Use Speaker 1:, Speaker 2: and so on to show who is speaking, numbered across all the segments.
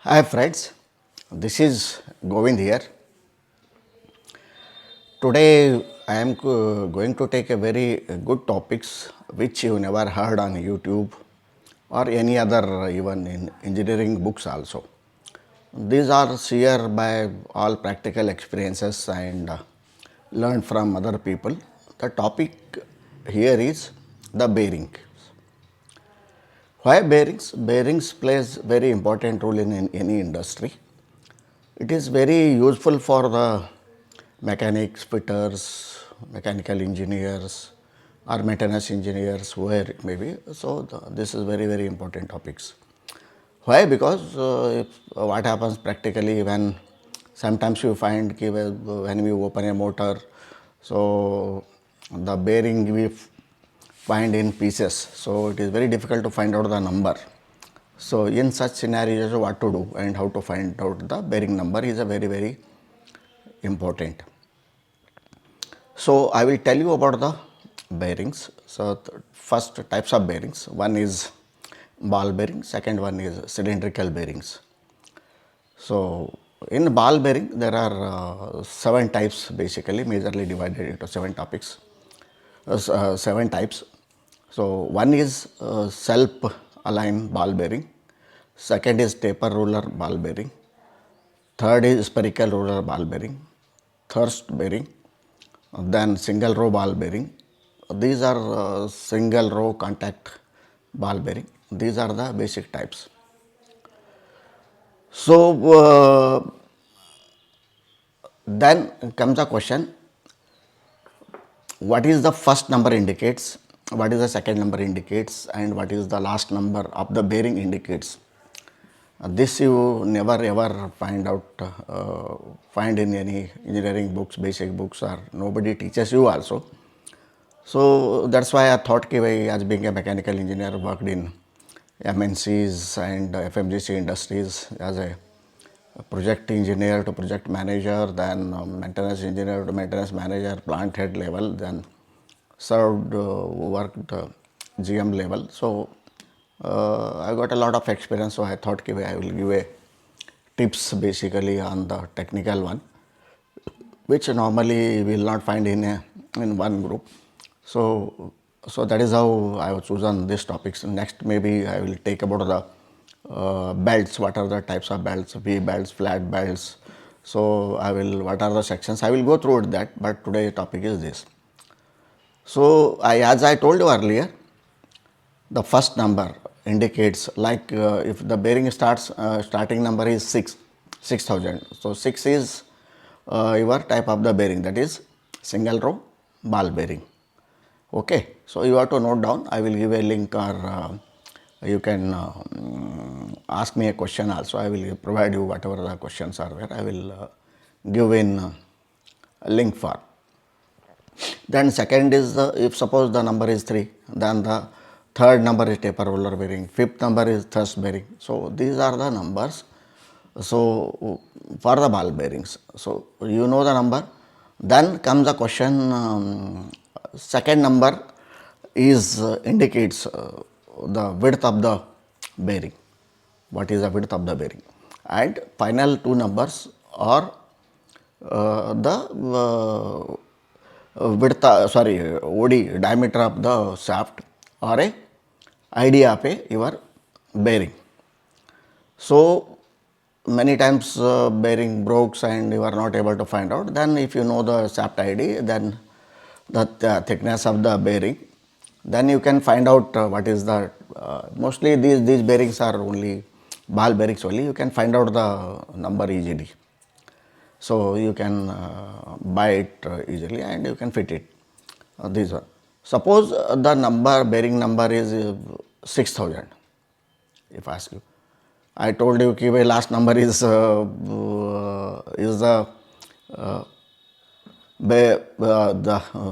Speaker 1: Hi friends, this is Govind here. Today I am going to take a very good topics which you never heard on YouTube or any other even in engineering books also. These are shared by all practical experiences and learned from other people. The topic here is the bearing. Why bearings? Bearings plays very important role in any industry. It is very useful for the mechanics, fitters, mechanical engineers or maintenance engineers, where it may be. So, this is very important topics. Why? Because what happens practically when sometimes you find when we open a motor, so the bearing we find in pieces. So, it is very difficult to find out the number. So, in such scenarios, what to do and how to find out the bearing number is a very important. So, I will tell you about the bearings. So, first types of bearings, one is ball bearing, second one is cylindrical bearings. So, in ball bearing there are 7 types, basically majorly divided into 7 topics, 7 types. So, one is self aligned ball bearing, second is taper roller ball bearing, third is spherical roller ball bearing, thrust bearing, then single row ball bearing. These are single row contact ball bearing. These are the basic types. So, then comes the question, what is the first number indicates, what is the second number indicates, and what is the last number of the bearing indicates. This you never ever find in any engineering books, basic books, or nobody teaches you also. So, that is why I thought as being a mechanical engineer, worked in MNCs and FMGC industries as a project engineer to project manager, then maintenance engineer to maintenance manager, plant head level, then served, worked GM level. So, I got a lot of experience, so I thought I will give a tips basically on the technical one, which normally will not find in one group. So, that is how I have chosen these topics. Next, maybe I will take about the belts. What are the types of belts? V belts, flat belts. So, what are the sections? I will go through that, but today topic is this. So, as I told you earlier, the first number indicates, like if the bearing starting number is 6000. So, 6 is your type of the bearing, that is single row ball bearing. Okay. So, you have to note down. I will give a link, or you can ask me a question also. I will provide you whatever the questions are there. I will give in a link for. Then second is if suppose the number is 3, then the third number is taper roller bearing, fifth number is thrust bearing. So, these are the numbers. So, for the ball bearings. So, you know the number. Then comes the question, second number is indicates the width of the bearing. What is the width of the bearing? And final two numbers are the width, OD, diameter of the shaft, or a idea of your bearing. So, many times bearing breaks and you are not able to find out. Then if you know the shaft ID, then the thickness of the bearing, then you can find out what is the, mostly these bearings are only ball bearings only, you can find out the number easily. So, you can buy it easily and you can fit it, this one. Suppose the number, bearing number is 6000, if I ask you. I told you that last number is the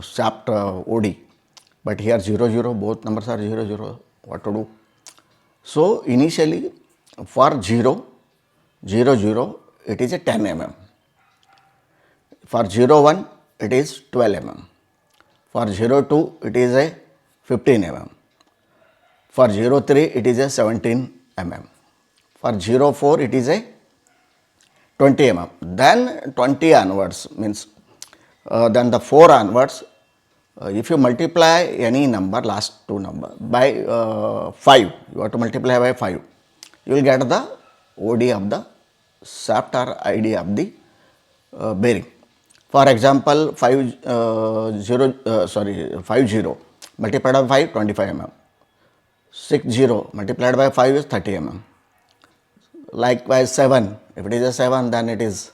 Speaker 1: shaft OD, but here 00, both numbers are 00, what to do? So, initially for 0, it is a 10 mm, for 01 it is 12 mm, for 02 it is a 15 mm, for 03 it is a 17 mm. For 04 it is a 20 mm. Then 20 onwards means then the 4 onwards, if you multiply any number, last two number by 5, you have to multiply by 5, you will get the OD of the shaft or ID of the bearing. For example, 50 multiplied by 5, 25 mm. 60 multiplied by 5 is 30 mm. Likewise 7, if it is a 7, then it is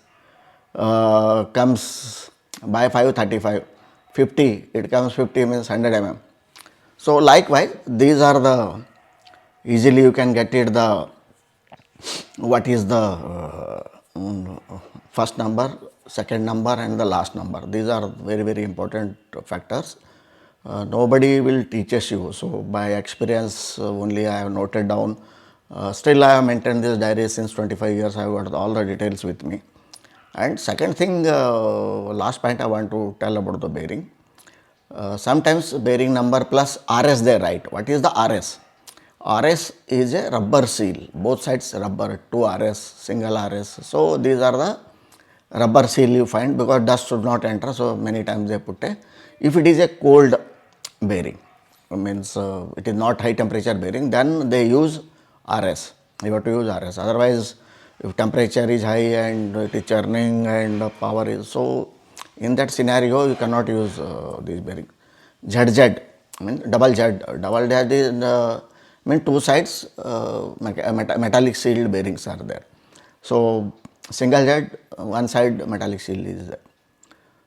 Speaker 1: comes by 5, 35. 50, it comes 50 means 100 mm. So likewise, these are the, easily you can get it the, what is the first number, second number and the last number. These are very, very important factors. Nobody will teaches you. So by experience only I have noted down. Still I have maintained this diary since 25 years. I have got all the details with me. And second thing, last point I want to tell about the bearing. Sometimes bearing number plus RS they write. What is the RS? RS is a rubber seal. Both sides rubber, 2 RS, single RS. So these are the rubber seal you find because dust should not enter. So many times they put a, if it is a cold bearing, means it is not high temperature bearing, then they use RS. You have to use RS. Otherwise, if temperature is high and it is churning and power is, so in that scenario you cannot use this bearing. ZZ mean double Z. Double Z is mean two sides metallic sealed bearings are there. So single Z, one side metallic seal is there.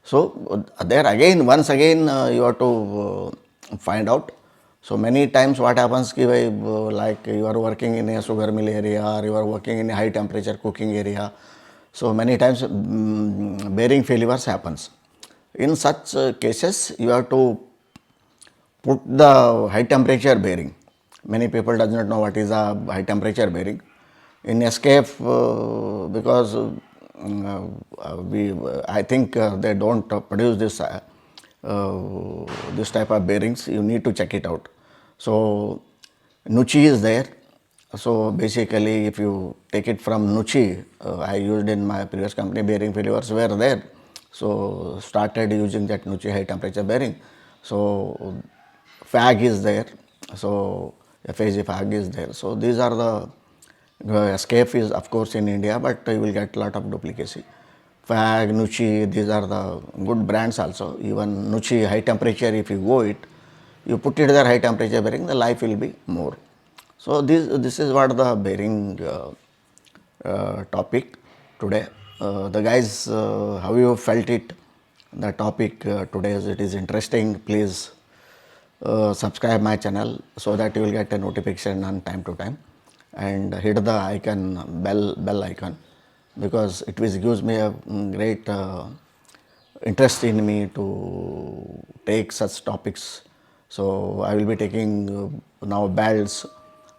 Speaker 1: So there again, once again you have to find out. So many times what happens ki like you are working in a sugar mill area or you are working in a high temperature cooking area. So many times bearing failures happens. In such cases you have to put the high temperature bearing. Many people does not know what is a high temperature bearing. In SKF because I think they don't produce this type of bearings. You need to check it out. So Nuchi is there. So basically, if you take it from Nuchi, I used in my previous company, bearing failures were there. So started using that Nuchi high temperature bearing. So FAG is there. So FAG FAG is there. So these are the SKF is of course in India, but you will get lot of duplicacy. FAG, Nuchi, these are the good brands also. Even Nuchi high temperature, if you go it, you put it there high temperature bearing, the life will be more. So this is what the bearing topic today. The guys, how you felt it? The topic today is it is interesting. Please subscribe my channel so that you will get a notification on time to time, and hit the icon bell icon because it gives me a great interest in me to take such topics. So I will be taking now belts,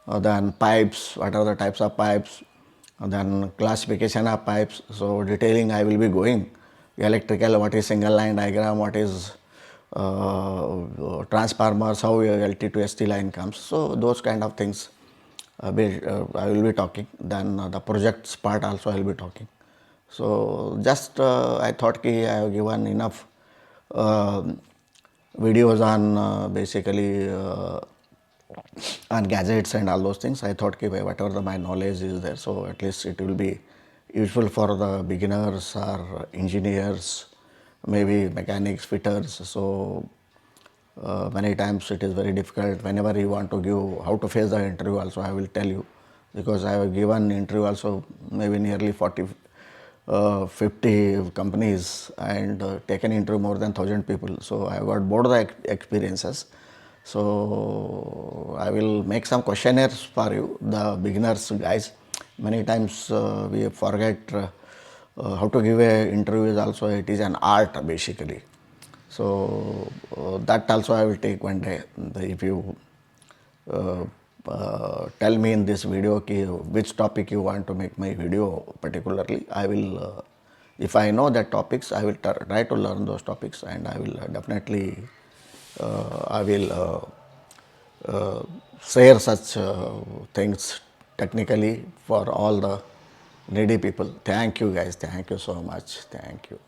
Speaker 1: then pipes, what are the types of pipes, then classification of pipes. So detailing I will be going. Electrical, what is single line diagram, what is transformers, how LT to ST line comes. So those kind of things I will be talking. Then the projects part also I will be talking. So just I thought I have given enough videos on basically on gadgets and all those things. I thought whatever my knowledge is there, so at least it will be useful for the beginners or engineers, maybe mechanics, fitters. So many times it is very difficult. Whenever you want to give how to face the interview also, I will tell you, because I have given interview also maybe nearly 50 companies and taken interview more than 1,000 people. So I have got both the experiences. So I will make some questionnaires for you, the beginners guys. Many times we forget how to give a interview is also, it is an art basically. So that also I will take one day. If you tell me in this video which topic you want to make my video particularly, I will, if I know that topics, I will try to learn those topics, and I will definitely I will share such things technically for all the needy people. Thank you guys. Thank you so much. Thank you.